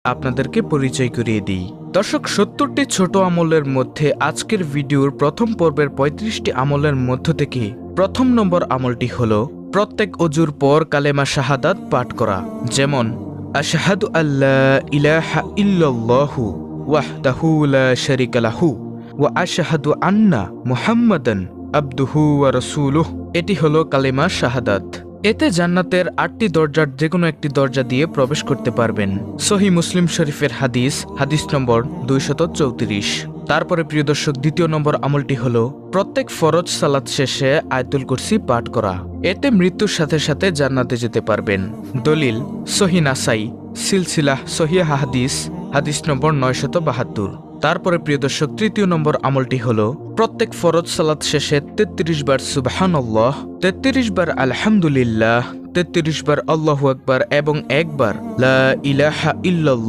আপনাদেরকে পরিচয় করিয়ে দিই। দর্শক, ৭০টি ছোট আমলের মধ্যে আজকের ভিডিওর প্রথম পর্বের ৩৫টি আমলের মধ্য থেকে প্রথম নম্বর আমলটি হল প্রত্যেক অজুর পর কালেমা শাহাদাত পাঠ করা। যেমন আশহাদু আল্লা ইলাহা ইল্লাল্লাহু ওয়াহদাহু লা শারীকা লাহু ওয়া আশহাদু আন্না মুহাম্মাদান আবদুহু ওয়া রাসূলুহু। এটি হলো কালেমা শাহাদাত। এতে জান্নাতের ৮টি দরজার যে কোনো একটি দরজা দিয়ে প্রবেশ করতে পারবেন। সহিহ মুসলিম শরীফের হাদিস নম্বর ২৩৪। তারপরে প্রিয় দর্শক, দ্বিতীয় নম্বর আমলটি হল প্রত্যেক ফরজ সালাত শেষে আয়াতুল কুরসি পাঠ করা। এতে মৃত্যুর সাথে সাথে জান্নাতে যেতে পারবেন। দলিল সহিহ নাসাই সিলসিলাহ সহিহ হাদিস নম্বর ৯৭২। তারপরে প্রিয় দর্শক, তৃতীয় নম্বর আমলটি হল প্রত্যেক ফরজ সালাত শেষে ৩৩ বার সুবহানাল্লাহ, ৩৩ বার আলহামদুলিল্লাহ, ৩৩ বার আল্লাহু আকবার এবং একবার লা ইলাহা ইল্লাল্লাহ